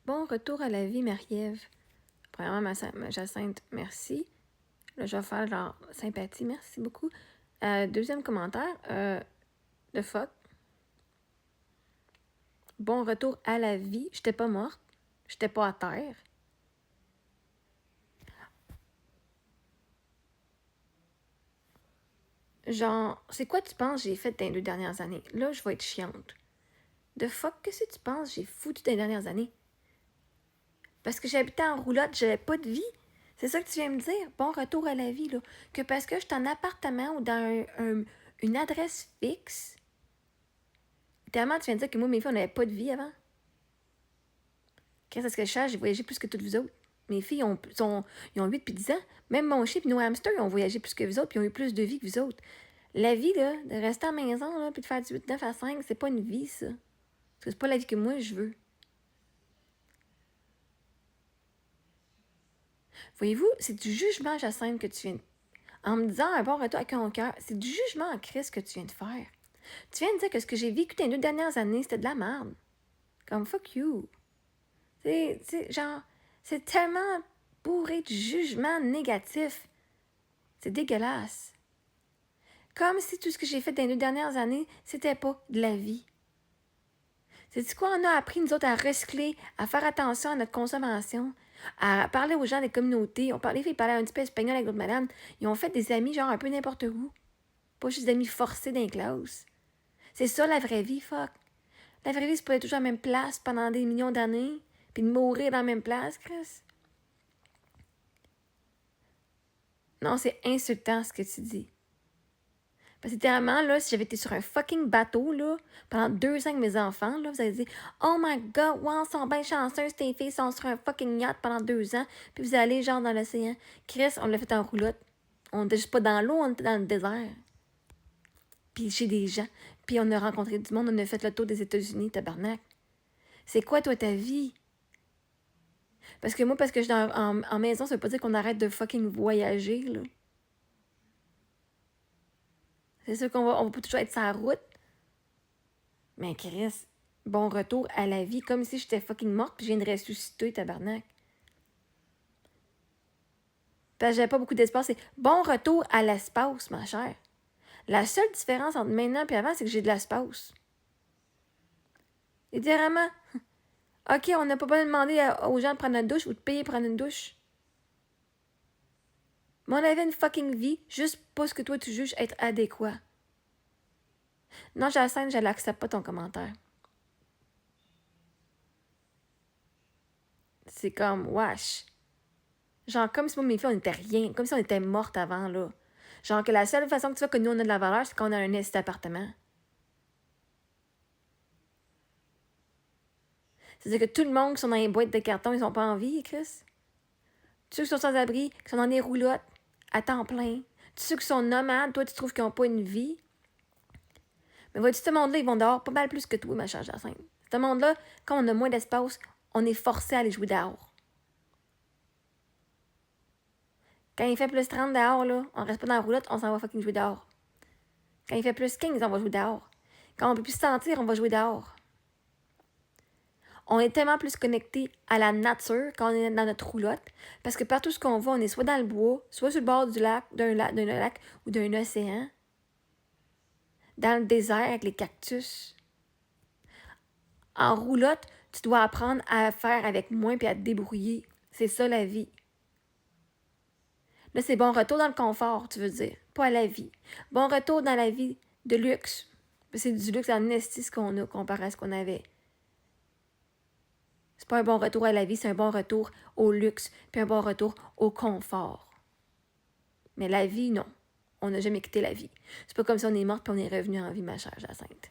Bon retour à la vie, Marie-Ève. Premièrement, Jacinthe, merci. Là, je vais faire genre sympathie, merci beaucoup. Deuxième commentaire, the fuck. Bon retour à la vie. J'étais pas morte. J'étais pas à terre. Genre, c'est quoi tu penses que j'ai fait dans les 2 dernières années? Là, je vais être chiante. The fuck, qu'est-ce que tu penses que j'ai foutu dans les dernières années? Parce que j'habitais en roulotte, j'avais pas de vie. C'est ça que tu viens me dire? Bon retour à la vie, là. Que parce que je suis en appartement ou dans une adresse fixe, littéralement, tu viens de dire que moi, mes filles, on n'avait pas de vie avant? Qu'est-ce que je cherche? J'ai voyagé plus que toutes vous autres. Mes filles ils ont 8 puis 10 ans. Même mon chien et nos hamsters, ils ont voyagé plus que vous autres puis ils ont eu plus de vie que vous autres. La vie, là, de rester à la maison, là, puis de faire du 8, 9 à 5, c'est pas une vie, ça. Parce que c'est pas la vie que moi, je veux. Voyez-vous, c'est du jugement, Jacinthe, que tu viens de... En me disant un bon retour avec mon cœur, c'est du jugement en Christ que tu viens de faire. Tu viens de dire que ce que j'ai vécu dans les 2 dernières années, c'était de la merde. Comme fuck you. Genre, c'est tellement bourré de jugement négatif. C'est dégueulasse. Comme si tout ce que j'ai fait dans les 2 dernières années, c'était pas de la vie. C'est quoi on a appris, nous autres, à recycler, à faire attention à notre consommation, à parler aux gens des communautés. Les filles parlaient un petit peu espagnol avec d'autres madames. Ils ont fait des amis, genre un peu n'importe où. Pas juste des amis forcés dans les classes. C'est ça la vraie vie, fuck. La vraie vie, c'est pas être toujours à la même place pendant des millions d'années, puis de mourir dans la même place, Chris. Non, c'est insultant ce que tu dis. Parce que littéralement, là, si j'avais été sur un fucking bateau, là, pendant 2 ans avec mes enfants, là, vous allez dire « Oh my God, wow, ils sont bien chanceuses, tes filles sont sur un fucking yacht pendant 2 ans, puis vous allez genre dans l'océan. » Chris, on l'a fait en roulotte. On était juste pas dans l'eau, on était dans le désert. Puis chez des gens. Puis on a rencontré du monde, on a fait le tour des États-Unis, tabarnak. C'est quoi, toi, ta vie? Parce que moi, parce que je suis en maison, ça veut pas dire qu'on arrête de fucking voyager, là. C'est sûr on va pas toujours être sur la route. Mais Chris, bon retour à la vie, comme si j'étais fucking morte puis je viens de ressusciter, tabarnak. Parce que j'avais pas beaucoup d'espace. C'est bon retour à l'espace, ma chère. La seule différence entre maintenant et avant, c'est que j'ai de l'espace. Littéralement. OK, on n'a pas besoin de demander aux gens de prendre une douche ou de payer pour prendre une douche. Mais on avait une fucking vie, juste pas ce que toi tu juges être adéquat. Non, Jacinthe, je l'accepte pas ton commentaire. C'est comme, wesh. Genre, comme si moi, mes filles, on était rien. Comme si on était mortes avant, là. Genre, que la seule façon que tu vois que nous, on a de la valeur, c'est qu'on a un petit appartement. C'est-à-dire que tout le monde qui sont dans les boîtes de carton, ils sont pas en vie, Chris. Tous ceux qui sont sans abri, qui sont dans des roulottes, à temps plein. Tous ceux qui sont nomades, toi, tu trouves qu'ils n'ont pas une vie. Mais vois-tu, ce monde-là, ils vont dehors pas mal plus que toi, ma chère Jacinthe. Ce monde-là, quand on a moins d'espace, on est forcé à aller jouer dehors. Quand il fait plus 30 dehors, là, on reste pas dans la roulotte, on s'en va fucking jouer dehors. Quand il fait plus 15, on va jouer dehors. Quand on peut plus se sentir, on va jouer dehors. On est tellement plus connecté à la nature quand on est dans notre roulotte, parce que partout ce qu'on va, on est soit dans le bois, soit sur le bord du lac, d'un lac ou d'un océan, dans le désert avec les cactus. En roulotte, tu dois apprendre à faire avec moins puis à te débrouiller. C'est ça la vie. Là, c'est bon retour dans le confort, tu veux dire, pas à la vie. Bon retour dans la vie de luxe. C'est du luxe en estis qu'on a comparé à ce qu'on avait. C'est pas un bon retour à la vie, c'est un bon retour au luxe, puis un bon retour au confort. Mais la vie, non. On n'a jamais quitté la vie. C'est pas comme si on est morte puis on est revenu en vie, ma chère Jacinthe.